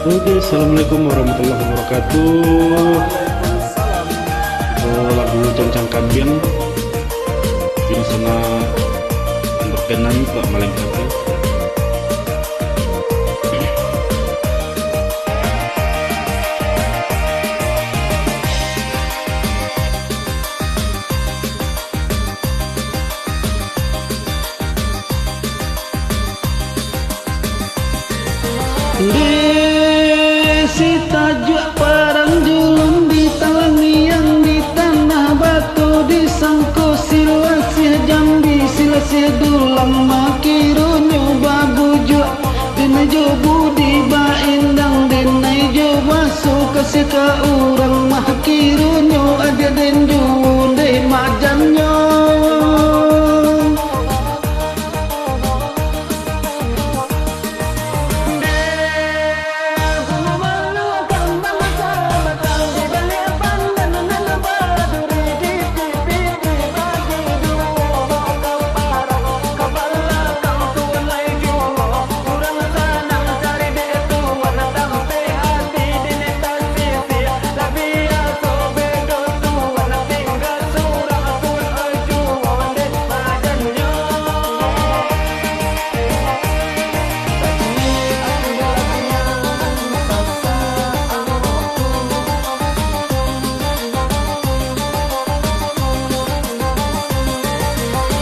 Oke, assalamualaikum warahmatullahi wabarakatuh. Oh, lagu Cancang Kambiang ini sana berkenan Pak Malengkapi. Si tajuk parang julung di talamiang di tanah batu di sangko silasih jambi silasih dulang makirunyo babujuk dina jo budi ba indang dina jo basu kasih ka urang makirunyo ada den junde majanyo.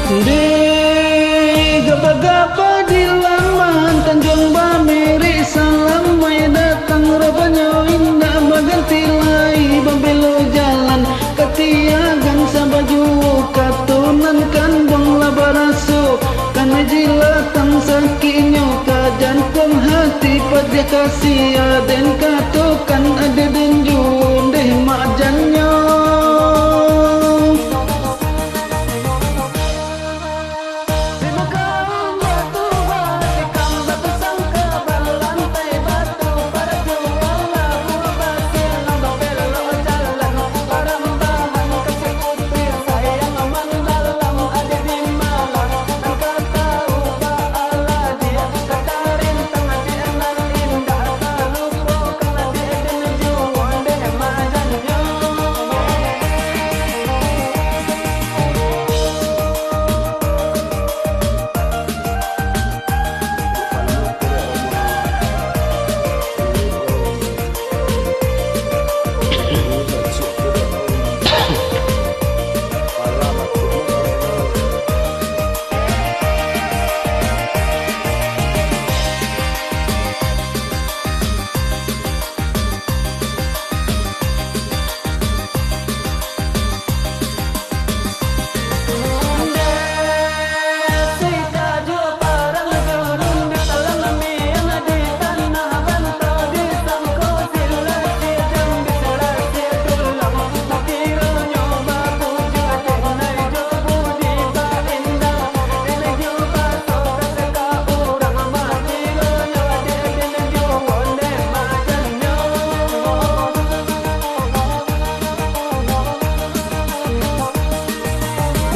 Di gaba-gaba di laman Tanjung Bamiri salam mai datang rupanya indah berganti lai babelo jalan ketiagan sabaju katunan kan bang labaraso karena jilatan sakinyo kajan kong hati pada kasih aden katukan ada den junde majanyo.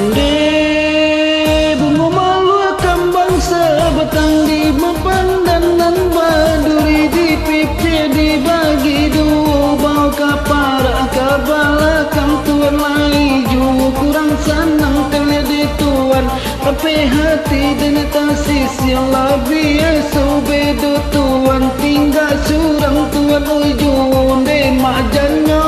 Di bunga malu kambang sebatang di mepandanan baduri di pipi dibagi dua bau kapara kabalakang tuan laiju kurang sanang teledi tuan tapi hati dan tasis yang lebih bedo tuan tinggal surang tuan ujung de majanyo.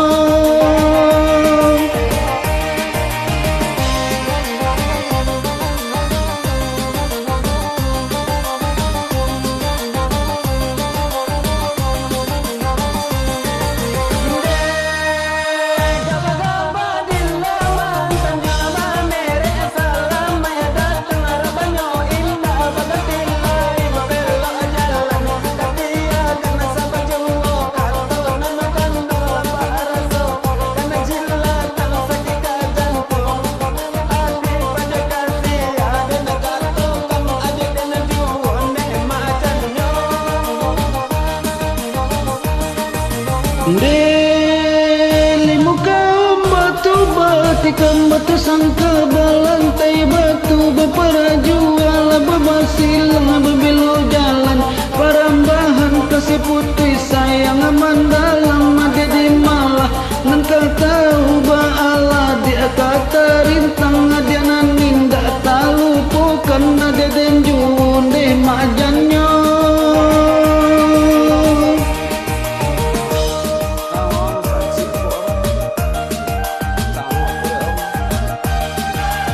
Di muka batu batikam batu sangka balantai batu beperajual bebasilang bebelo jalan parambahan kasih putih saya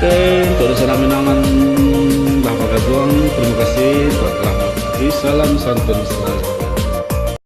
Oke, untuk rencana menangan Bapak Katuang, terima kasih telah mengikuti. Salam santun selalu.